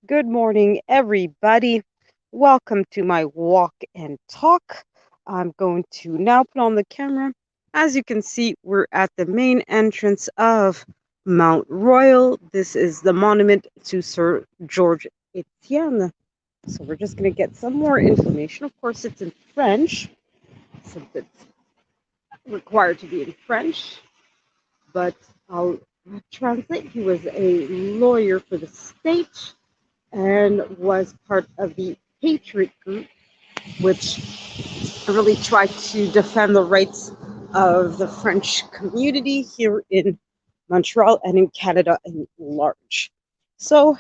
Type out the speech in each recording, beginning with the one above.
Good morning, everybody. Welcome to my walk and talk. I'm going to now put on the camera. As you can see, we're at the main entrance of Mount Royal. This is the monument to Sir George Etienne. So we're just going to get some more information. Of course, it's in French, since it's required to be in French, but I'll translate. He was a lawyer for the state and was part of the Patriot Group, which really tried to defend the rights of the French community here in Montreal and in Canada at large. So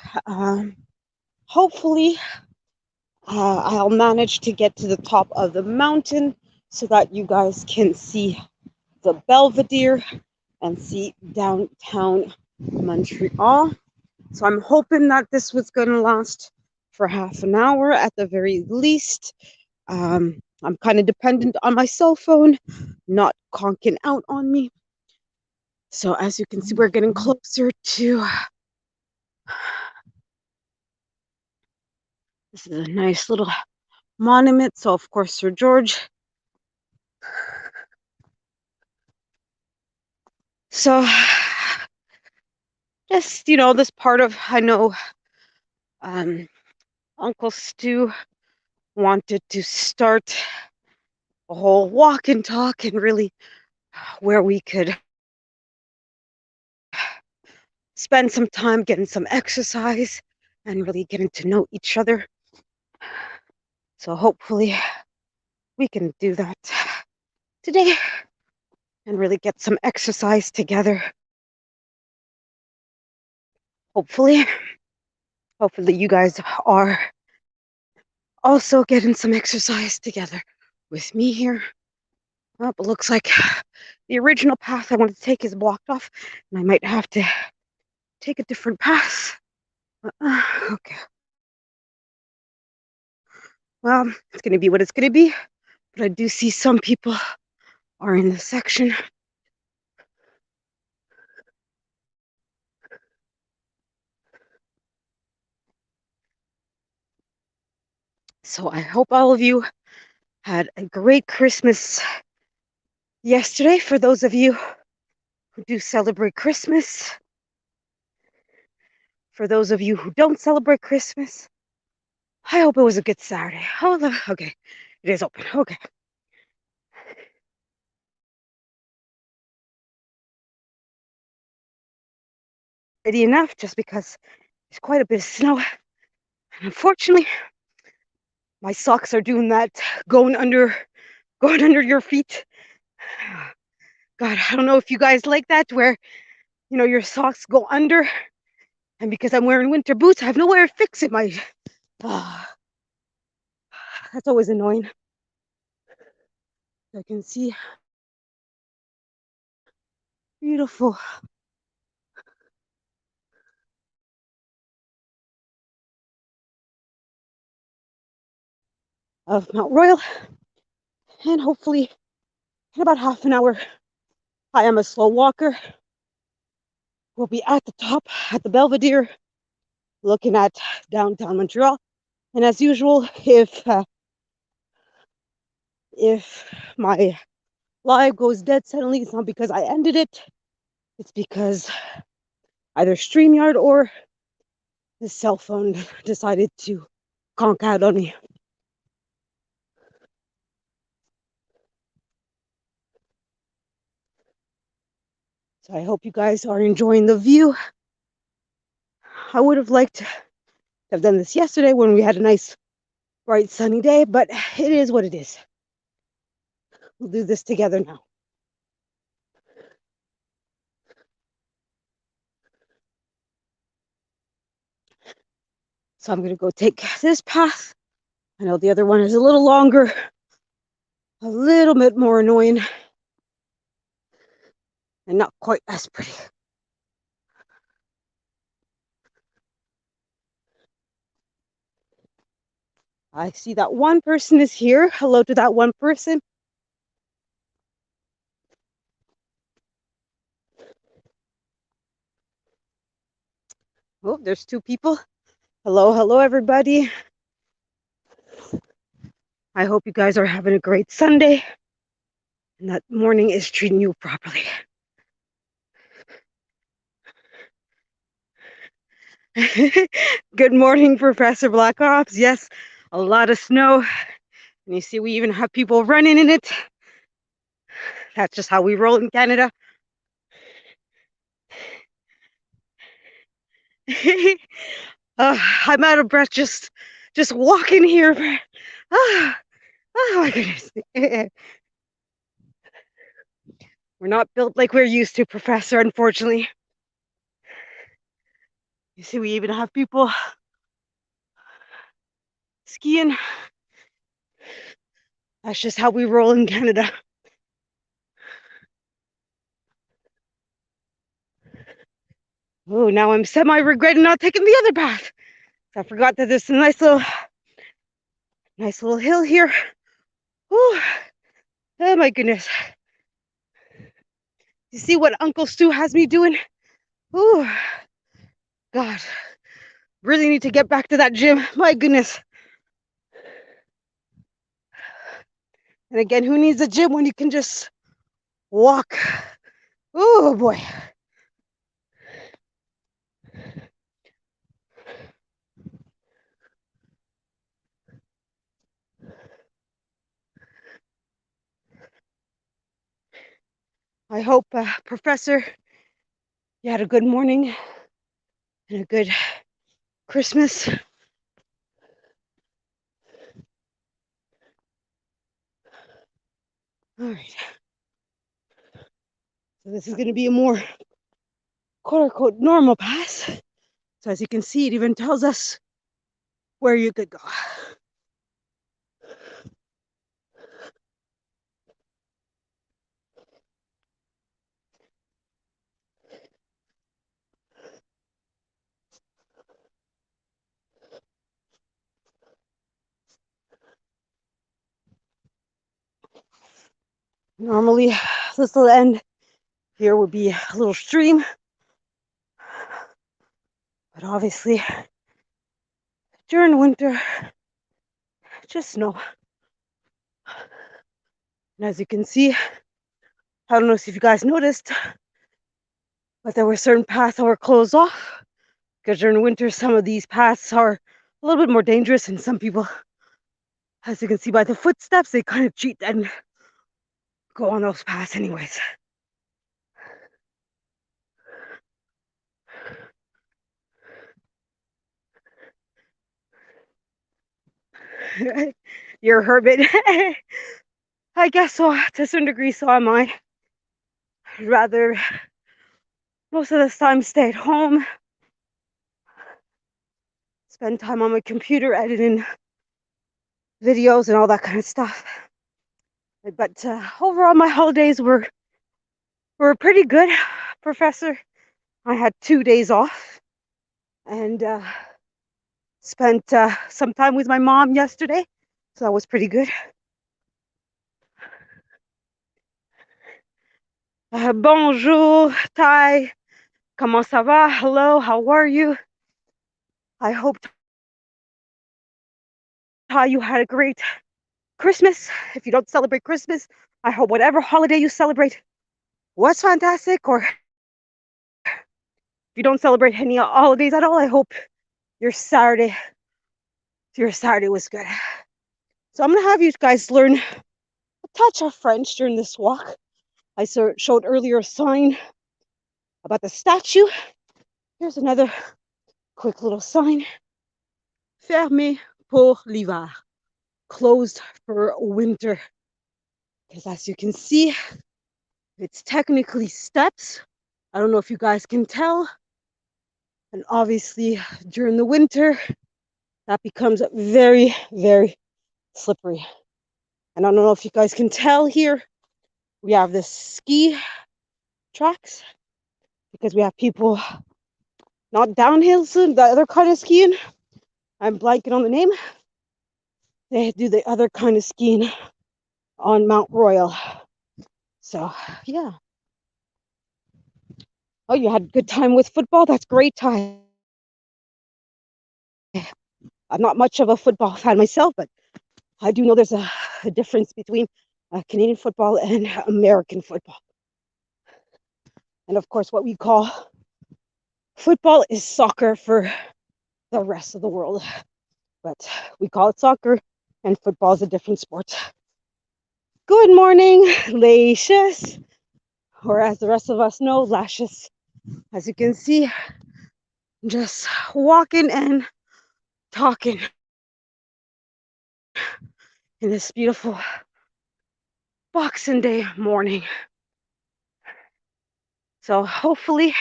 hopefully I'll manage to get to the top of the mountain so that you guys can see the Belvedere and see downtown Montreal. So I'm hoping that this was going to last for half an hour at the very least. I'm kind of dependent on my cell phone, not conking out on me. So as you can see, we're getting closer to. This is a nice little monument. So of course, Sir George. So just this part of I know Uncle Stu wanted to start a whole walk and talk and really where we could spend some time getting some exercise and really getting to know each other. So hopefully we can do that today and really get some exercise together. Hopefully you guys are also getting some exercise together with me here. Well, it looks like the original path I wanted to take is blocked off, and I might have to take a different path. Okay. Well, it's going to be what it's going to be, but I do see some people are in this section. So I hope all of you had a great Christmas yesterday. For those of you who do celebrate Christmas, for those of you who don't celebrate Christmas, I hope it was a good Saturday. Oh, okay, it is open. Okay. Ready enough, just because there's quite a bit of snow. And unfortunately, my socks are doing that, going under your feet. God, I don't know if you guys like that, where your socks go under, and because I'm wearing winter boots, I have nowhere to fix it. That's always annoying. I can see beautiful of Mount Royal, and hopefully in about half an hour, I am a slow walker. We'll be at the top at the Belvedere, looking at downtown Montreal. And as usual, if my live goes dead suddenly, it's not because I ended it. It's because either StreamYard or the cell phone decided to conk out on me. So I hope you guys are enjoying the view. I would have liked to have done this yesterday when we had a nice, bright, sunny day, but it is what it is. We'll do this together now. So I'm going to go take this path. I know the other one is a little longer, a little bit more annoying, and not quite as pretty. I see that one person is here. Hello to that one person. Oh, there's two people Hello, hello, everybody. I hope you guys are having a great Sunday and that morning is treating you properly. Good morning, Professor Black Ops. Yes, a lot of snow. And you see, we even have people running in it. That's just how we roll in Canada. I'm out of breath just walking here. Oh my goodness. We're not built like we're used to, Professor, unfortunately. You see, we even have people skiing. That's just how we roll in Canada. Oh, now I'm semi-regretting not taking the other path. I forgot that there's a nice little hill here. Oh my goodness. You see what Uncle Stu has me doing? Oh, God. Really need to get back to that gym. My goodness. And again, who needs a gym when you can just walk? Oh, boy. I hope, Professor, you had a good morning and a good Christmas. All right. So this is going to be a more quote-unquote normal pass. So as you can see, it even tells us where you could go. Normally, this little end here would be a little stream, but obviously during winter, just snow. And as you can see, I don't know if you guys noticed, but there were certain paths that were closed off because during winter, some of these paths are a little bit more dangerous, and some people, as you can see by the footsteps, they kind of cheat and go on those paths anyways. You're a hermit. I guess so, to a certain degree, so am I. I'd rather most of the time stay at home, spend time on my computer editing videos and all that kind of stuff. But overall, my holidays were pretty good, Professor. I had 2 days off and spent some time with my mom yesterday, so that was pretty good. Bonjour, Thai. Comment ça va? Hello, how are you? I hope, Thai, you had a great Christmas. If you don't celebrate Christmas, I hope whatever holiday you celebrate was fantastic. Or if you don't celebrate any holidays at all, I hope your Saturday was good. So I'm gonna have you guys learn a touch of French during this walk. I showed earlier a sign about the statue. Here's another quick little sign. Fermé pour l'hiver. Closed for winter. Because as you can see, it's technically steps. I don't know if you guys can tell. And obviously, during the winter, that becomes very, very slippery. And I don't know if you guys can tell here, we have the ski tracks because we have people not downhill, the other kind of skiing. I'm blanking on the name. They do the other kind of skiing on Mount Royal. So, yeah. Oh, you had a good time with football? That's great time. I'm not much of a football fan myself, but I do know there's a difference between Canadian football and American football. And of course, what we call football is soccer for the rest of the world. But we call it soccer, and football is a different sport. Good morning, Lacious, or as the rest of us know, Lashes. As you can see, just walking and talking in this beautiful Boxing Day morning. So hopefully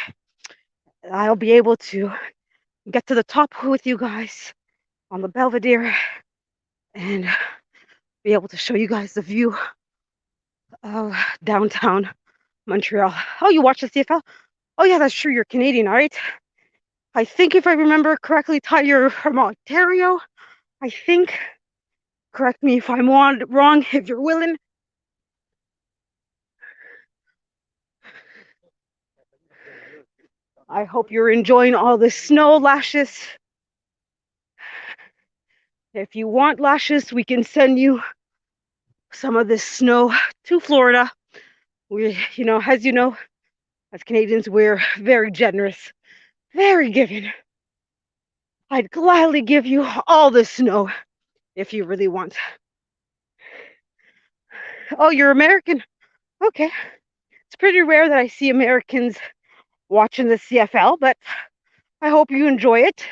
I'll be able to get to the top with you guys on the Belvedere and be able to show you guys the view of downtown Montreal. Oh, you watch the CFL? Oh yeah, that's true. You're Canadian, all right? I think if I remember correctly, Ty, you're from Ontario. I think. Correct me if I'm wrong, if you're willing. I hope you're enjoying all the snow, Lashes. If you want, Lashes, we can send you some of this snow to Florida. We, as you know, as Canadians, we're very generous, very giving. I'd gladly give you all the snow if you really want. Oh, you're American? Okay. It's pretty rare that I see Americans watching the CFL, but I hope you enjoy it.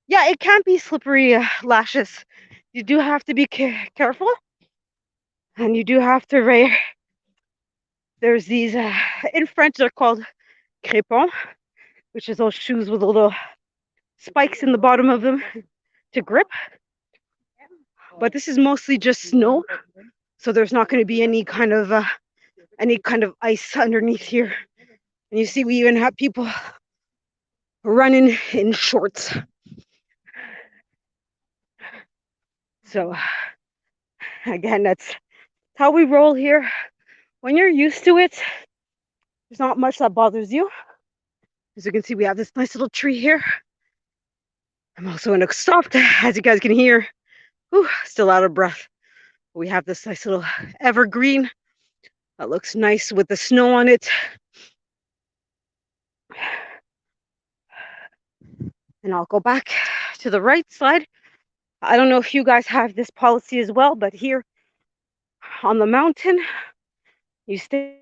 Yeah, it can be slippery, Lashes. You do have to be careful, and you do have to wear. There's these, in French, they're called crépons, which is those shoes with little spikes in the bottom of them to grip. But this is mostly just snow, so there's not going to be any kind of ice underneath here. And you see, we even have people running in shorts. So again, that's how we roll here. When you're used to it, there's not much that bothers you. As you can see, we have this nice little tree here. I'm also in a stop, as you guys can hear. Whew, still out of breath. We have this nice little evergreen that looks nice with the snow on it. And I'll go back to the right side. I don't know if you guys have this policy as well, but here on the mountain, you stay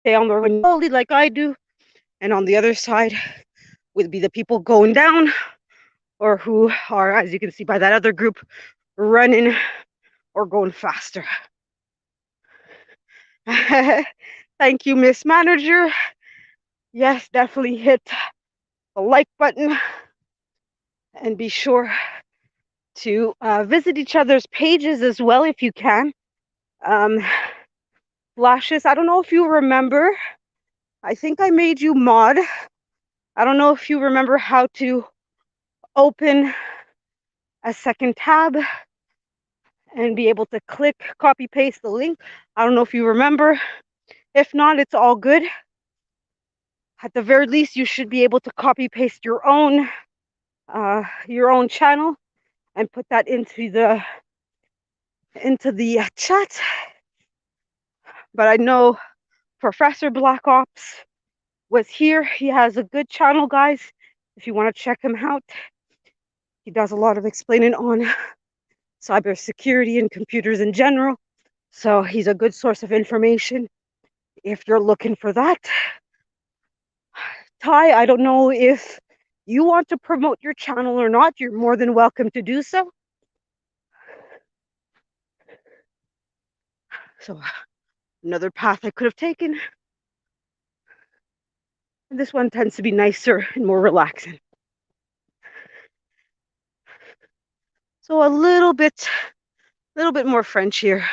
on the road slowly like I do. And on the other side would be the people going down, or who are, as you can see by that other group, running or going faster. Thank you, Miss Manager. Yes, definitely hit the like button and be sure to visit each other's pages as well if you can. Lashes, I don't know if you remember, I think I made you mod. I don't know if you remember how to open a second tab and be able to click, copy, paste the link. I don't know if you remember. If not, it's all good. At the very least, you should be able to copy, paste your own channel and put that into the chat. But I know Professor Black Ops was here. He has a good channel, guys. If you want to check him out, he does a lot of explaining on cybersecurity and computers in general. So he's a good source of information if you're looking for that. Ty, I don't know if you want to promote your channel or not. You're more than welcome to do so. So another path I could have taken. And this one tends to be nicer and more relaxing. So a little bit more French here.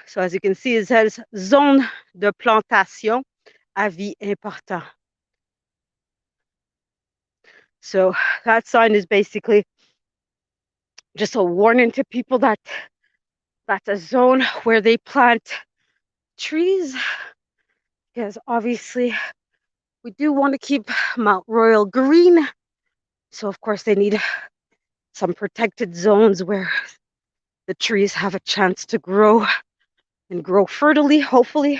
So as you can see, it says zone de plantation, avis important. So that sign is basically just a warning to people that that's a zone where they plant trees. because obviously we do want to keep Mount Royal green. So of course they need some protected zones where the trees have a chance to grow and grow fertily, hopefully.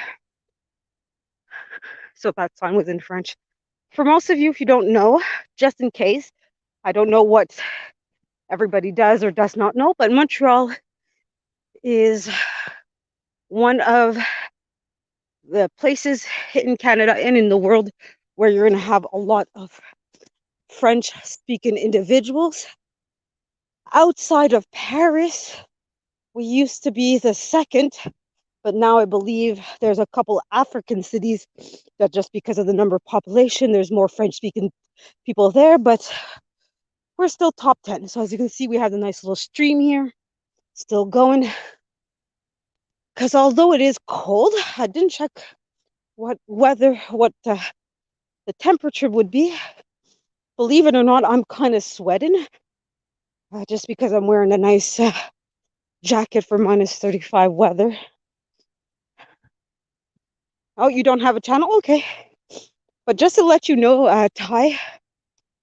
So that sign was in French. For most of you, if you don't know, just in case, I don't know what everybody does or does not know, but Montreal is one of the places in Canada and in the world where you're going to have a lot of French speaking individuals. Outside of Paris, we used to be the second, but now I believe there's a couple African cities that just because of the number of population, there's more French speaking people there, but we're still top 10. So as you can see, we have a nice little stream here, still going. Because although it is cold, I didn't check what the temperature would be. Believe it or not, I'm kind of sweating just because I'm wearing a nice jacket for -35 weather. Oh, you don't have a channel? Okay. But just to let you know, Ty,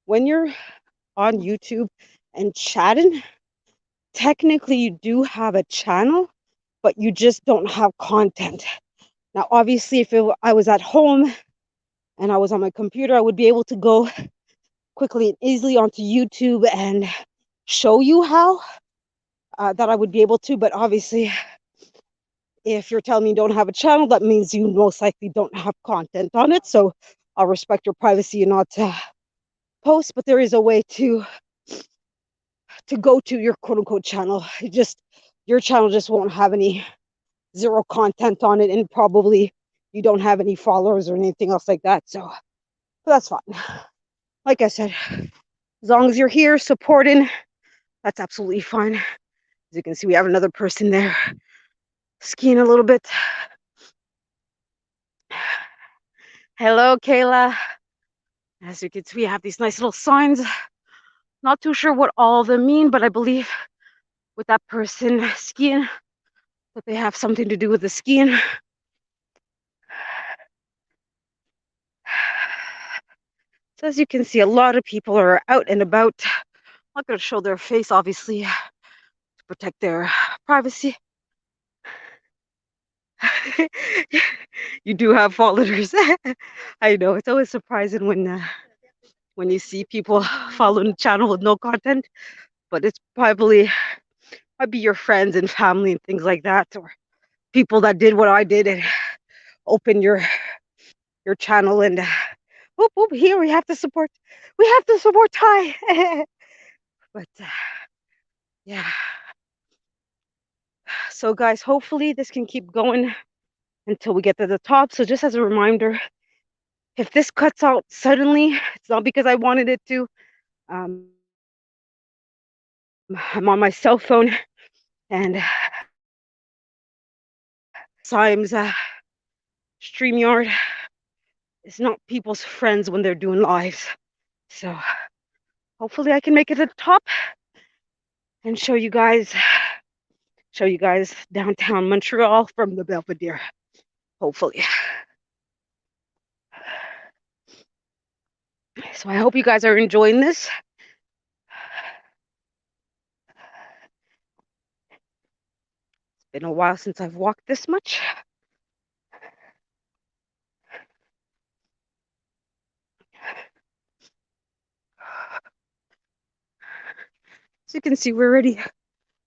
when you're on YouTube and chatting, technically you do have a channel, but you just don't have content. Now, obviously, if I was at home and I was on my computer, I would be able to go quickly and easily onto YouTube and show you how that I would be able to. But obviously, if you're telling me you don't have a channel, that means you most likely don't have content on it. So I'll respect your privacy and not post, but there is a way to go to your quote unquote channel. Your channel just won't have any zero content on it, and probably you don't have any followers or anything else like that. So that's fine. Like I said, as long as you're here supporting, that's absolutely fine. As you can see, we have another person there skiing a little bit. Hello, Kayla. As you can see, we have these nice little signs. Not too sure what all of them mean, but I believe with that person skiing, that they have something to do with the skiing. So as you can see, a lot of people are out and about. I'm not going to show their face, obviously, to protect their privacy. You do have followers. I know, it's always surprising when you see people following the channel with no content, but it's probably might be your friends and family and things like that, or people that did what I did and open your channel and whoop, whoop, here we have to support Ty. But yeah, so guys, hopefully this can keep going until we get to the top. So just as a reminder, if this cuts out suddenly, it's not because I wanted it to. I'm on my cell phone, and sometimes StreamYard is not people's friends when they're doing lives. So hopefully I can make it to the top and show you guys downtown Montreal from the Belvedere. Hopefully. So I hope you guys are enjoying this. It's been a while since I've walked this much. As you can see, we're already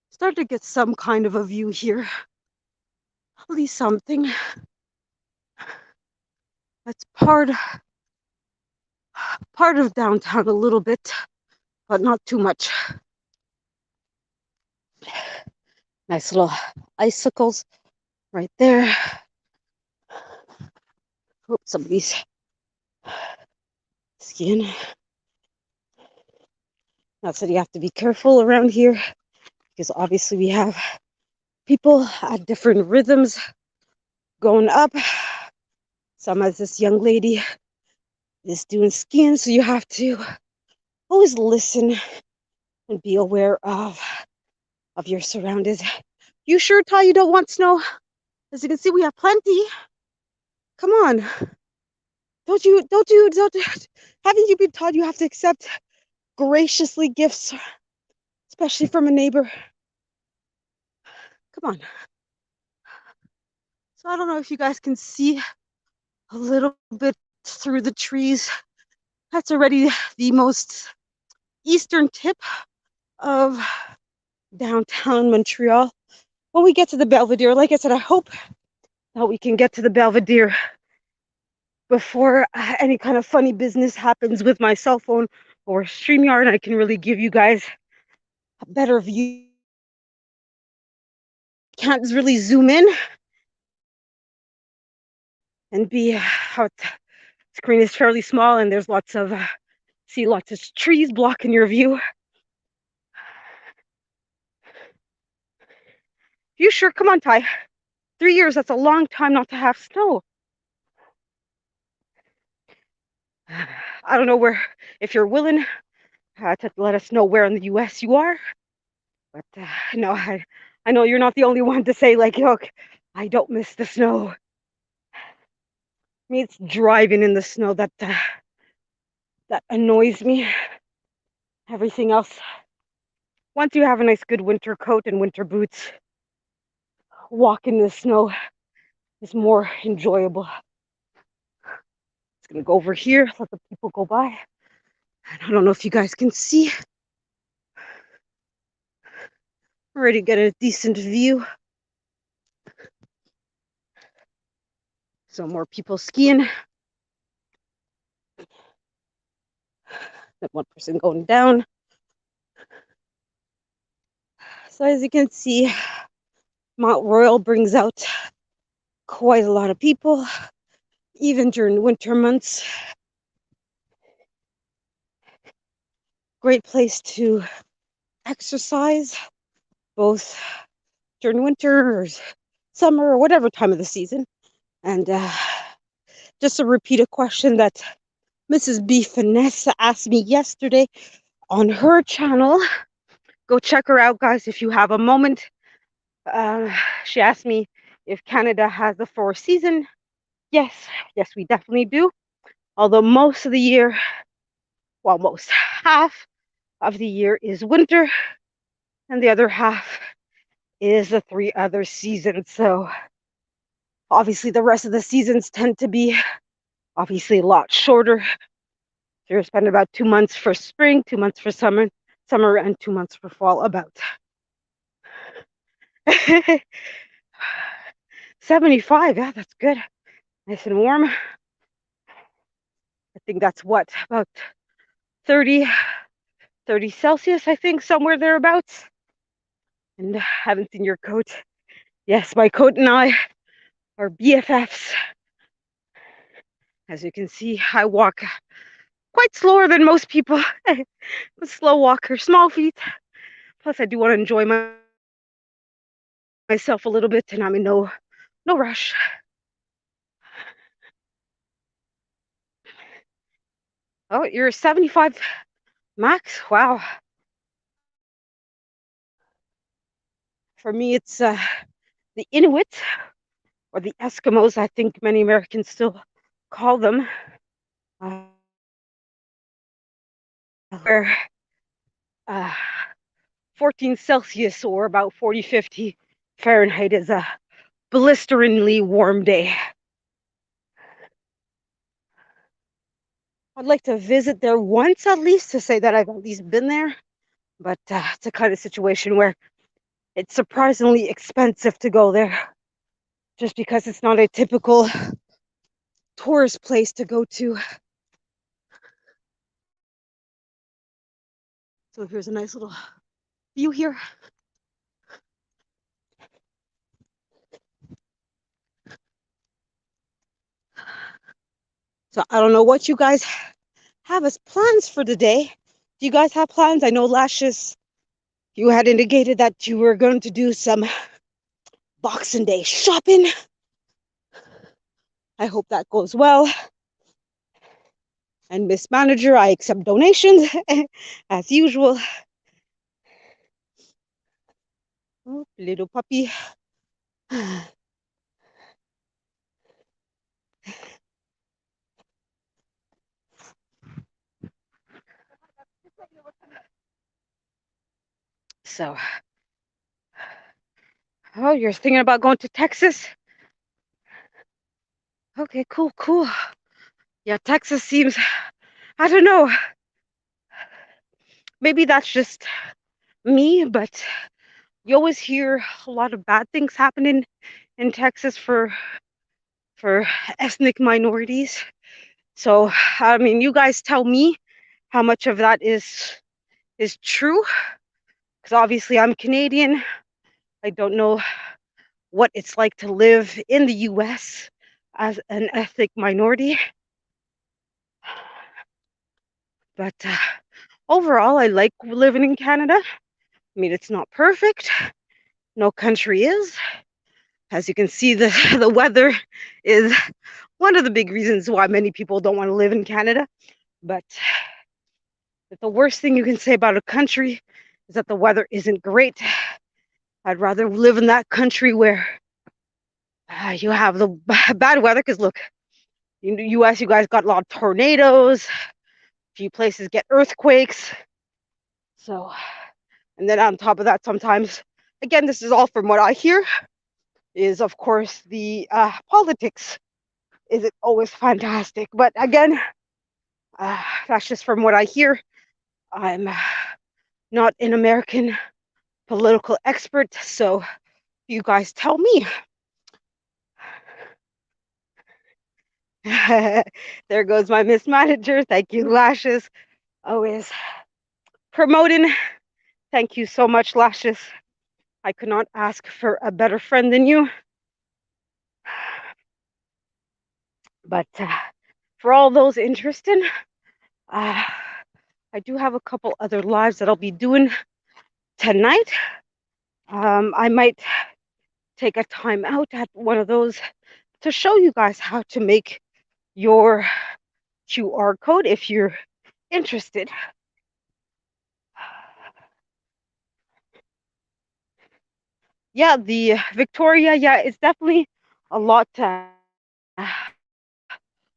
starting to get some kind of a view here. At least something. That's part of downtown a little bit, but not too much. Nice little icicles right there. Oops, somebody's skiing. Not that you have to be careful around here, because obviously we have people at different rhythms going up. Some as this young lady is doing skiing, so you have to always listen and be aware of your surroundings. You sure, Ty, you don't want snow? As you can see, we have plenty. Come on. Don't, haven't you been taught you have to accept graciously gifts, especially from a neighbor? Come on. So I don't know if you guys can see a little bit through the trees. That's already the most eastern tip of downtown Montreal. When we get to the Belvedere, like I said, I hope that we can get to the Belvedere before any kind of funny business happens with my cell phone or StreamYard, and I can really give you guys a better view. Can't really zoom in and be how the screen is fairly small and there's lots of lots of trees blocking your view. You sure? Come on, Ty. 3 years, that's a long time not to have snow. I don't know where, if you're willing to let us know where in the US you are, but no, I know you're not the only one to say, like, look, I don't miss the snow. I mean, it's driving in the snow that annoys me. Everything else, once you have a nice good winter coat and winter boots, walking in the snow is more enjoyable. It's gonna go over here, let the people go by. And I don't know if you guys can see. Already get a decent view. So more people skiing. That one person going down. So as you can see, Mount Royal brings out quite a lot of people, even during winter months. Great place to exercise, both during winter or summer or whatever time of the season. And just to repeat a question that Mrs. B. Finesse asked me yesterday on her channel. Go check her out, guys, if you have a moment. She asked me if Canada has a 4 season. Yes, we definitely do. Although most of the year, well, most half of the year is winter, and the other half is the 3 other seasons. So obviously the rest of the seasons tend to be obviously a lot shorter. So you're spending about 2 months for spring, 2 months for summer, and 2 months for fall, about. 75, yeah, that's good. Nice and warm. I think that's what, about 30 Celsius, I think, somewhere thereabouts. And I haven't seen your coat. Yes, my coat and I are BFFs. As you can see, I walk quite slower than most people. I'm a slow walker, small feet. Plus, I do want to enjoy myself a little bit, and I'm in no rush. Oh, you're 75 max? Wow. For me, it's the Inuit, or the Eskimos, I think many Americans still call them. Where 14 Celsius, or about 40, 50 Fahrenheit, is a blisteringly warm day. I'd like to visit there once at least to say that I've at least been there, but it's a kind of situation where it's surprisingly expensive to go there, just because it's not a typical tourist place to go to. So here's a nice little view here. So I don't know what you guys have as plans for the day. Do you guys have plans? I know Lashes, you had indicated that you were going to do some Boxing Day shopping. I hope that goes well. And Miss Manager, I accept donations as usual. Oh, little puppy. So, oh, you're thinking about going to Texas? Okay, cool, cool. Yeah, Texas seems, I don't know, maybe that's just me, but you always hear a lot of bad things happening in Texas for ethnic minorities. So, I mean, you guys tell me how much of that is true, because obviously I'm Canadian. I don't know what it's like to live in the US as an ethnic minority. But overall, I like living in Canada. I mean, it's not perfect. No country is. As you can see, the weather is one of the big reasons why many people don't want to live in Canada. But the worst thing you can say about a country is that the weather isn't great. I'd rather live in that country where you have the bad weather. Because look, in the US, you guys got a lot of tornadoes. A few places get earthquakes. So, and then on top of that, sometimes, again, this is all from what I hear, is of course the politics isn't always fantastic. But again, that's just from what I hear. I'm not an American political expert, so you guys tell me. There goes my Miss Manager. Thank you, Lashes. Always promoting. Thank you so much, Lashes. I could not ask for a better friend than you. But for all those interested, I do have a couple other lives that I'll be doing tonight. I might take a time out at one of those to show you guys how to make your QR code if you're interested. Yeah, the Victoria, yeah, it's definitely a lot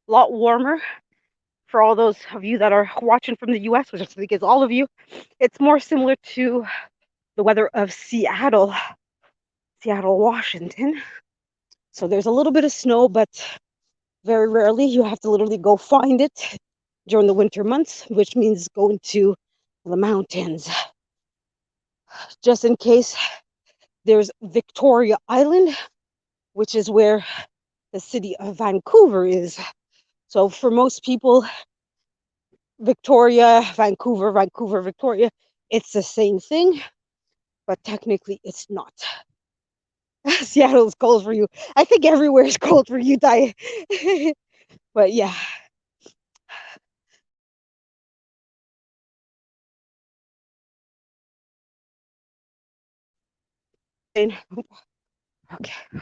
warmer for all those of you that are watching from the US, which I think is all of you. It's more similar to the weather of Seattle, Washington. So there's a little bit of snow, but very rarely. You have to literally go find it during the winter months, which means going to the mountains. Just in case, there's Victoria Island, which is where the city of Vancouver is. So for most people, Victoria, Vancouver, Victoria, it's the same thing, but technically it's not. Seattle's cold for you. I think everywhere is cold for you, Ty. But yeah. Okay,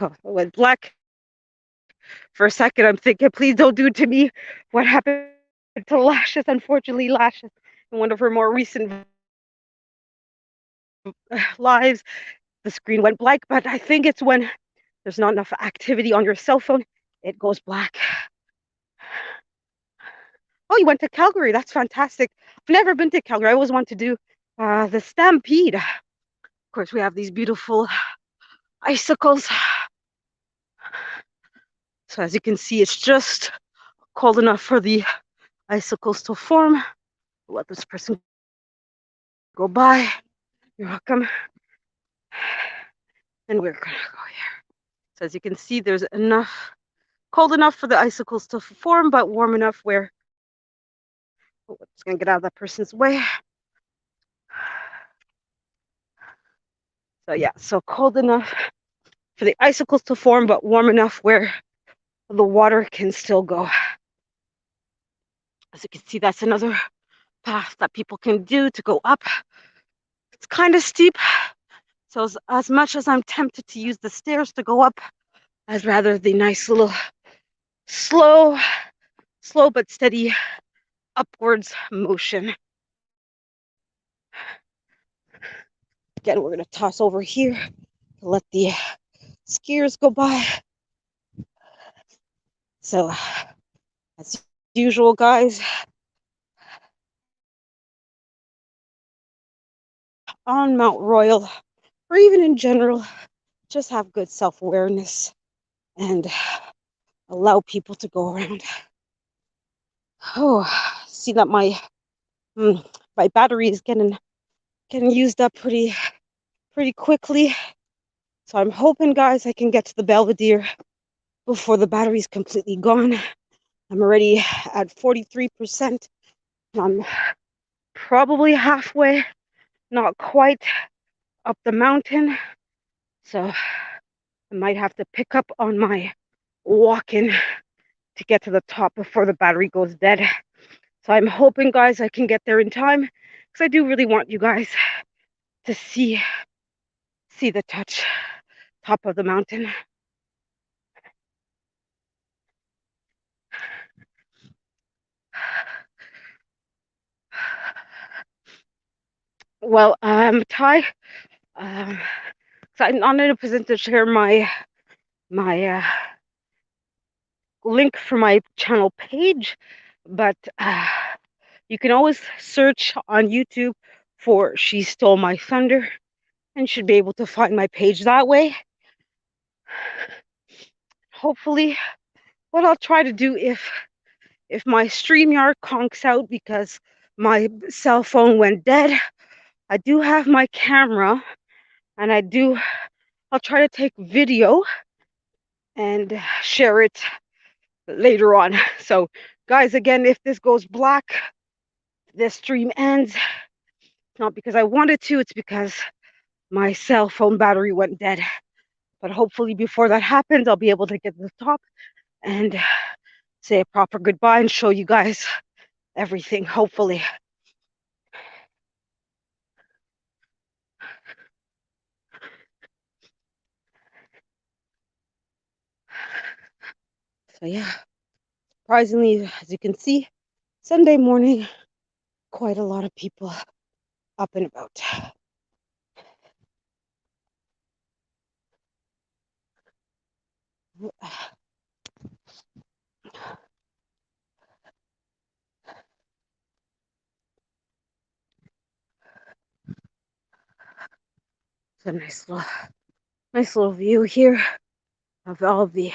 oh, I went black for a second. I'm thinking, please don't do it to me what happened to Lashes. Unfortunately, Lashes in one of her more recent lives, the screen went black. But I think it's when there's not enough activity on your cell phone, it goes black. Oh, you went to Calgary. That's fantastic. I've never been to Calgary. I always want to do the Stampede. Of course, we have these beautiful icicles. So as you can see, it's just cold enough for the icicles to form. Let this person go by. You're welcome. And we're gonna go here. So as you can see, there's enough, cold enough for the icicles to form, but warm enough where, oh, I'm just gonna get out of that person's way. So yeah, so cold enough for the icicles to form, but warm enough where the water can still go. As you can see, that's another path that people can do to go up. It's kind of steep, so as much as I'm tempted to use the stairs to go up, I'd rather the nice little slow but steady upwards motion. Again, we're going to toss over here to let the skiers go by. So, as usual, guys, on Mount Royal, or even in general, just have good self-awareness and allow people to go around. Oh, see that my battery is getting used up pretty quickly. So I'm hoping, guys, I can get to the Belvedere before the battery's completely gone. I'm already at 43%. I'm probably halfway, not quite up the mountain. So I might have to pick up on my walking to get to the top before the battery goes dead. So I'm hoping, guys, I can get there in time because I do really want you guys to see the top of the mountain. Well, Ty, so I'm not in a position to share my link for my channel page, but you can always search on YouTube for "She Stole My Thunder" and should be able to find my page that way. Hopefully, what I'll try to do, if my StreamYard conks out because my cell phone went dead, I do have my camera, and I'll try to take video and share it later on. So guys, again, if this goes black, this stream ends. It's not because I wanted to, it's because my cell phone battery went dead. But hopefully before that happens, I'll be able to get to the top and say a proper goodbye and show you guys everything, hopefully. So yeah, surprisingly, as you can see, Sunday morning, quite a lot of people up and about. It's a nice little view here of all the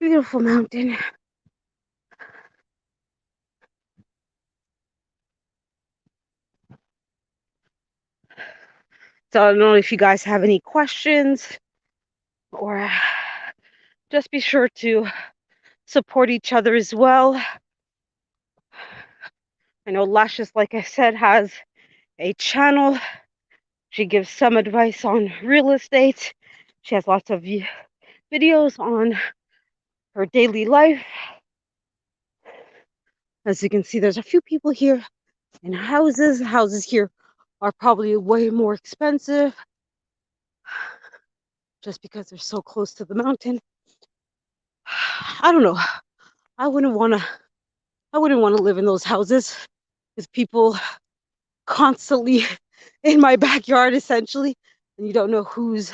beautiful mountain. So I don't know if you guys have any questions, or just be sure to support each other as well. I know Lashes, like I said, has a channel. She gives some advice on real estate. She has lots of videos on her daily life. As you can see, there's a few people here in houses. Houses here are probably way more expensive just because they're so close to the mountain. I don't know. I wouldn't want to live in those houses with people constantly in my backyard, essentially, and you don't know who's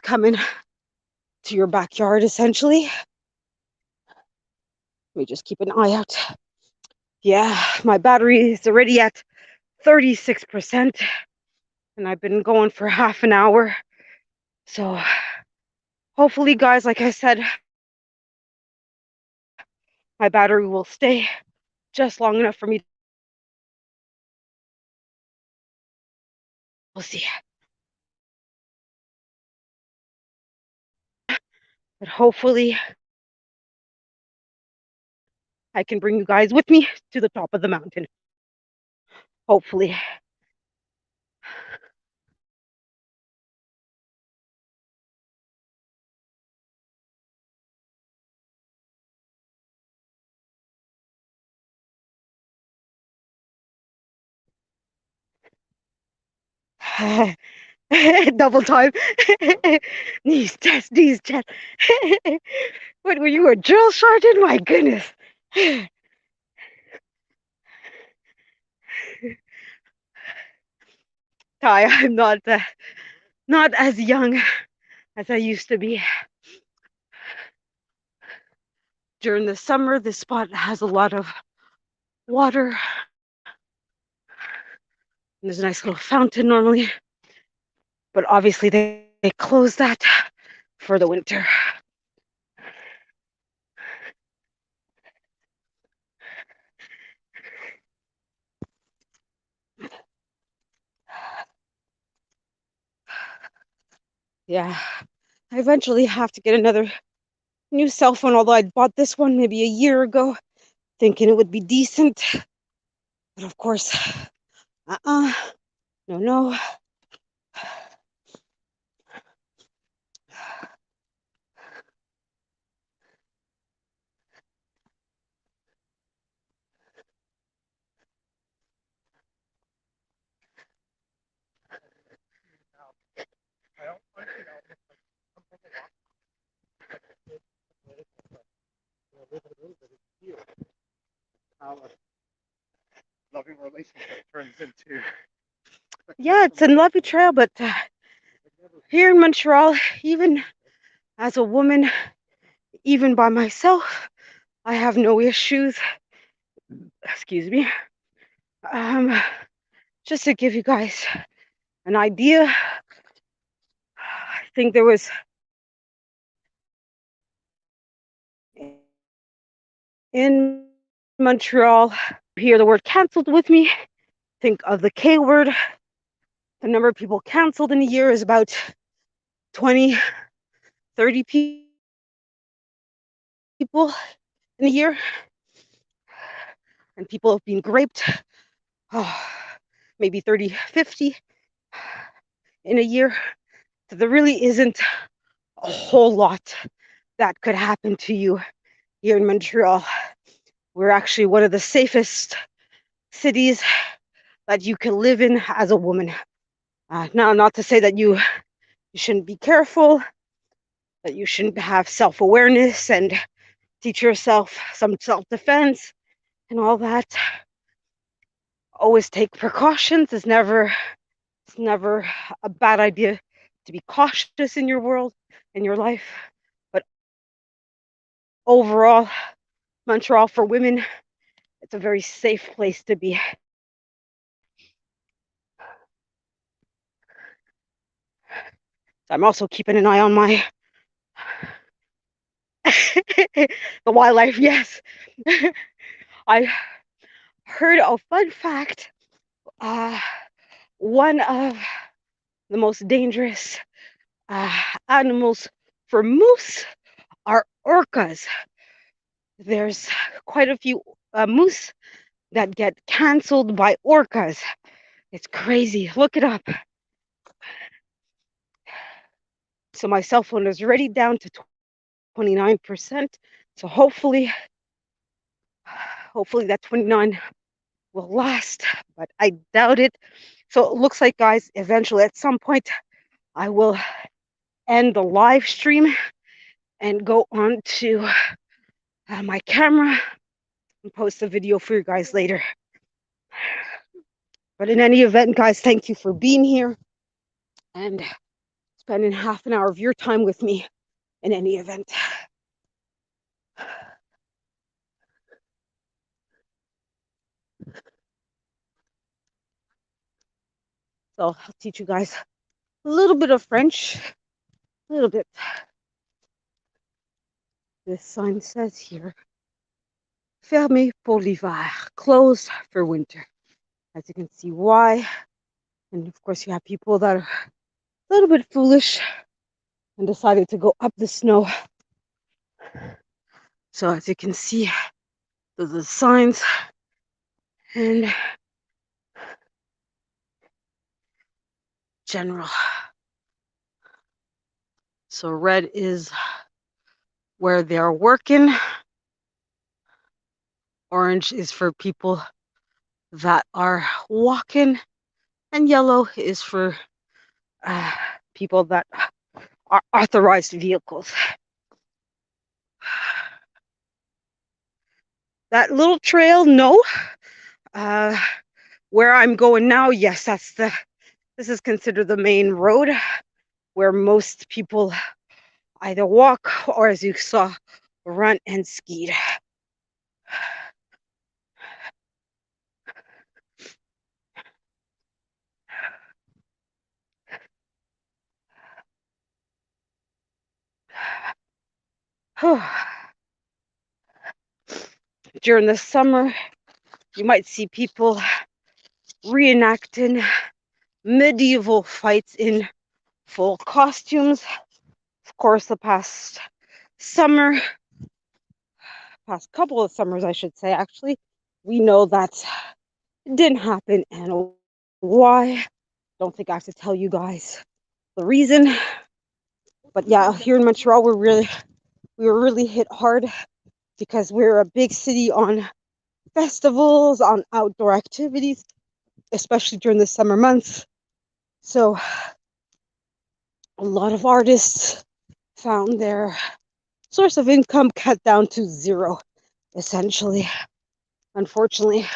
coming to your backyard, essentially. Let me just keep an eye out. Yeah, my battery is already at 36%, and I've been going for half an hour. So hopefully, guys, like I said, my battery will stay just long enough for me. We'll see. But hopefully, I can bring you guys with me to the top of the mountain. Hopefully. Double time. Knees, chest, knees, chest. What were you, a drill sergeant? My goodness. Ty, I'm not as young as I used to be. During the summer, this spot has a lot of water. And there's a nice little fountain normally, but obviously they closed that for the winter. Yeah, I eventually have to get another new cell phone, although I bought this one maybe a year ago, thinking it would be decent. But of course, no, no. How a loving relationship turns into. Yeah, it's a lovely trail, but here in Montreal, even as a woman, even by myself, I have no issues. Excuse me. Um, just to give you guys an idea, I think there was in Montreal, hear the word canceled with me, think of the K word. The number of people canceled in a year is about 20, 30 people in a year. And people have been raped, oh, maybe 30, 50 in a year. So there really isn't a whole lot that could happen to you here in Montreal. We're actually one of the safest cities that you can live in as a woman. Now, not to say that you shouldn't be careful, that you shouldn't have self-awareness and teach yourself some self-defense and all that. Always take precautions. It's never a bad idea to be cautious in your world, in your life. But overall, Montreal for women, it's a very safe place to be. So I'm also keeping an eye on my the wildlife. Yes, I heard a fun fact. Uh, one of the most dangerous animals for moose are orcas. There's quite a few moose that get canceled by orcas. It's crazy. Look it up. So my cell phone is already down to 29%. So hopefully that 29 will last, but I doubt it. So it looks like, guys, eventually at some point I will end the live stream and go on to my camera and post a video for you guys later. But in any event, guys, thank you for being here and spending half an hour of your time with me in any event. So I'll teach you guys a little bit of French, a little bit. This sign says here, fermé pour l'hiver, closed for winter. As you can see, why. And of course, you have people that are a little bit foolish and decided to go up the snow. So as you can see, those are the signs. And general. So red is where they're working. Orange is for people that are walking. And yellow is for people that are authorized vehicles. That little trail, no. Where I'm going now, yes, this is considered the main road where most people either walk or, as you saw, run and skied. During the summer, you might see people reenacting medieval fights in full costumes. Of course, the past couple of summers, I should say, actually, we know that it didn't happen. And why? Don't think I have to tell you guys the reason. But yeah, here in Montreal, we were really hit hard because we're a big city on festivals, on outdoor activities, especially during the summer months. So a lot of artists found their source of income cut down to zero, essentially, unfortunately.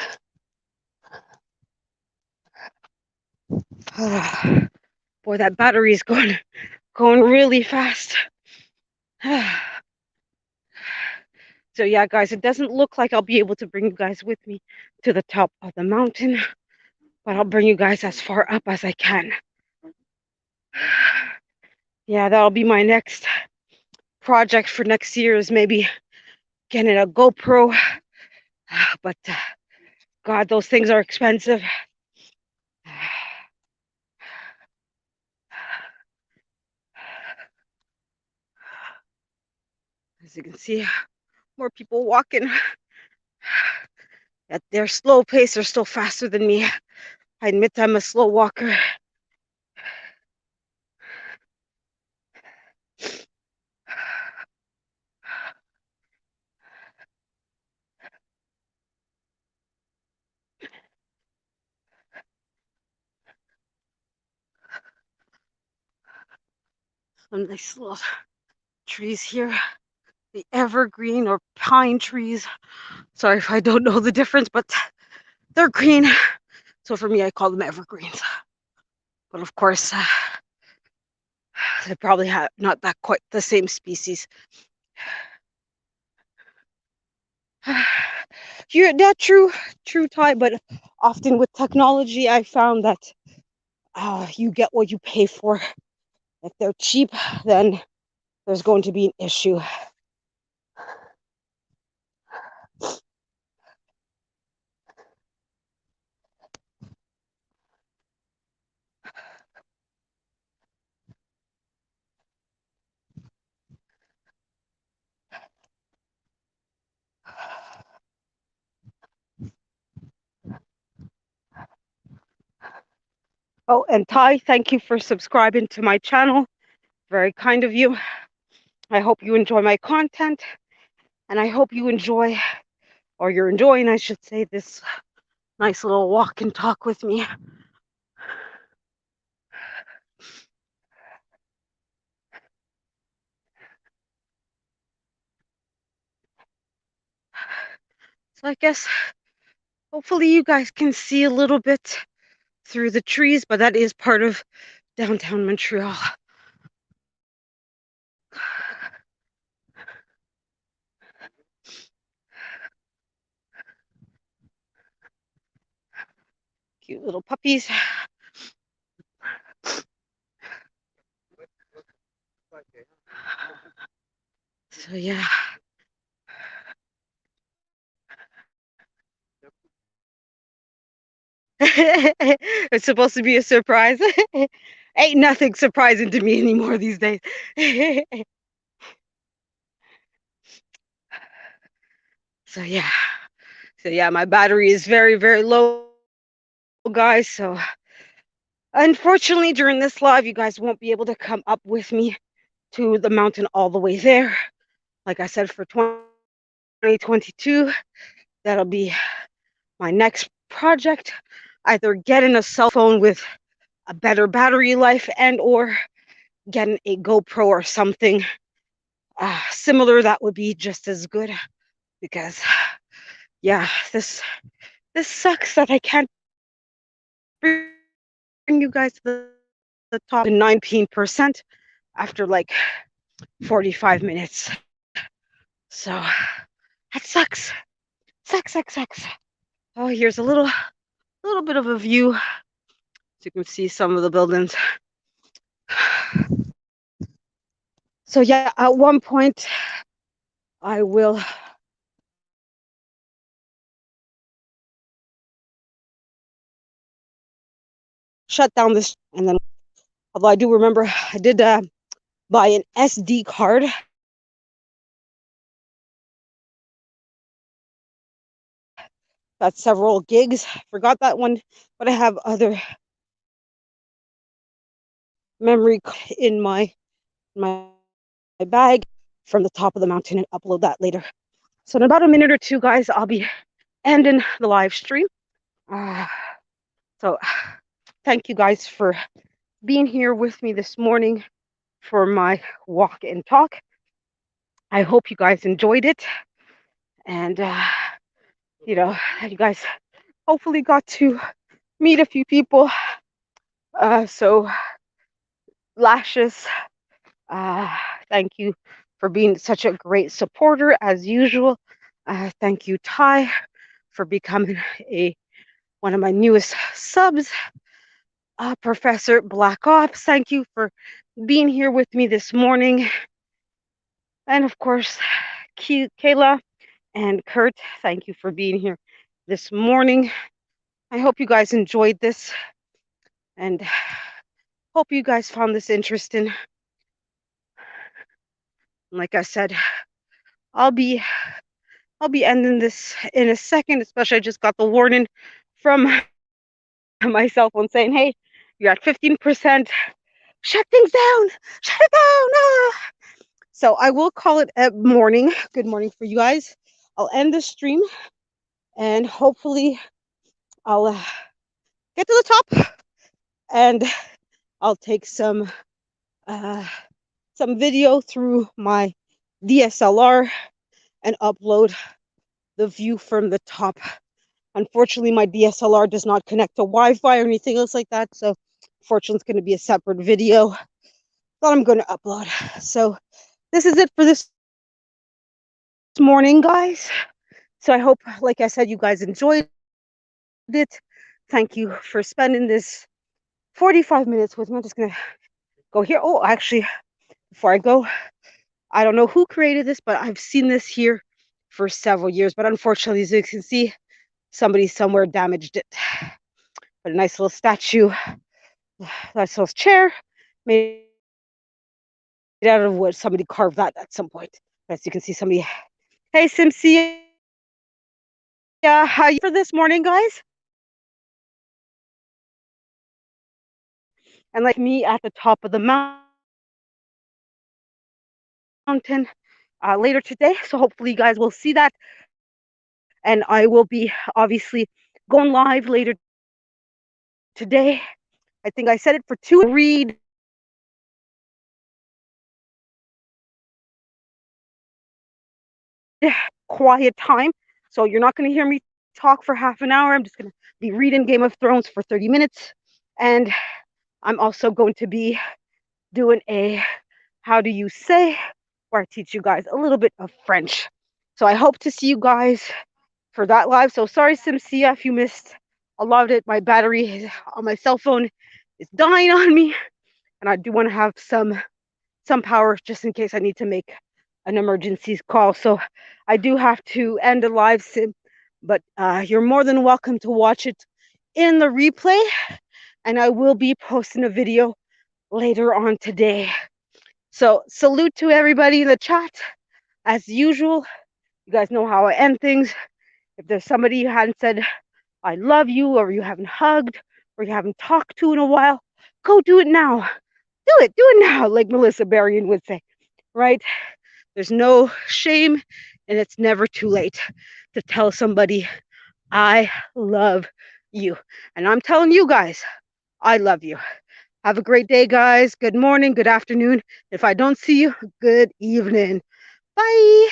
Boy, that battery is going really fast. So yeah, guys, it doesn't look like I'll be able to bring you guys with me to the top of the mountain, but I'll bring you guys as far up as I can. Yeah, that'll be my next project for next year, is maybe getting a GoPro. But God, those things are expensive. As you can see, more people walking at their slow pace. They're still faster than me. I admit I'm a slow walker. Some nice little trees here. The evergreen or pine trees. Sorry if I don't know the difference, but they're green. So for me, I call them evergreens. But of course, they probably have not that quite the same species. You're that true, Ty. But often with technology, I found that you get what you pay for. If they're cheap, then there's going to be an issue. Oh, and Ty, thank you for subscribing to my channel. Very kind of you. I hope you enjoy my content, and I hope you enjoy, or you're enjoying, I should say, this nice little walk and talk with me. So I guess hopefully you guys can see a little bit through the trees, but that is part of downtown Montreal. Cute little puppies. So yeah. It's supposed to be a surprise. Ain't nothing surprising to me anymore these days. So yeah. So yeah, my battery is very, very low, guys. So unfortunately, during this live, you guys won't be able to come up with me to the mountain all the way there. Like I said, for 2022, that'll be my next project. Either getting a cell phone with a better battery life and or getting a GoPro or something similar that would be just as good, because yeah, this sucks that I can't bring you guys to the top 19% after like 45 minutes. So that sucks. Sucks. Oh, here's a little bit of a view. So you can see some of the buildings. So yeah, at one point I will shut down this, and then, although I do remember I did buy an SD card. That's several gigs. Forgot that one, but I have other memory in my bag from the top of the mountain and upload that later. So in about a minute or two, guys, I'll be ending the live stream. So thank you guys for being here with me this morning for my walk and talk. I hope you guys enjoyed it, and you guys hopefully got to meet a few people. So Lashes, thank you for being such a great supporter as usual. Thank you, Ty, for becoming one of my newest subs. Professor Black Ops, thank you for being here with me this morning. And of course, Kayla and Kurt, thank you for being here this morning. I hope you guys enjoyed this and hope you guys found this interesting. Like I said, I'll be ending this in a second, especially I just got the warning from my cell phone saying, hey, you're at 15%. Shut things down. Shut it down. Ah. So I will call it a morning. Good morning for you guys. I'll end the stream and hopefully I'll get to the top and I'll take some video through my DSLR and upload the view from the top. Unfortunately, my DSLR does not connect to Wi-Fi or anything else like that, so unfortunately it's going to be a separate video that I'm going to upload. So this is it for this morning, guys. So I hope, like I said, you guys enjoyed it. Thank you for spending this 45 minutes with me. I'm just going to go here. Oh, actually, before I go, I don't know who created this, but I've seen this here for several years. But unfortunately, as you can see, somebody somewhere damaged it. But a nice little statue, nice little chair made out of wood. Somebody carved that at some point. As you can see, somebody. Hey, Simsia, how you for this morning, guys? And like me at the top of the mountain later today. So hopefully you guys will see that. And I will be obviously going live later today. I think I said it for 2. Read quiet time. So you're not going to hear me talk for half an hour. I'm just going to be reading Game of Thrones for 30 minutes. And I'm also going to be doing a how do you say, where I teach you guys a little bit of French. So I hope to see you guys for that live. So sorry, Simsia, if you missed a lot of it. My battery on my cell phone is dying on me. And I do want to have some power just in case I need to make an emergency call. So I do have to end a live sim, but you're more than welcome to watch it in the replay. And I will be posting a video later on today. So salute to everybody in the chat. As usual, you guys know how I end things. If there's somebody you hadn't said, I love you, or you haven't hugged, or you haven't talked to in a while, go do it now. Do it now, like Melissa Berrien would say, right? There's no shame, and it's never too late to tell somebody, I love you. And I'm telling you guys, I love you. Have a great day, guys. Good morning, good afternoon. If I don't see you, good evening. Bye.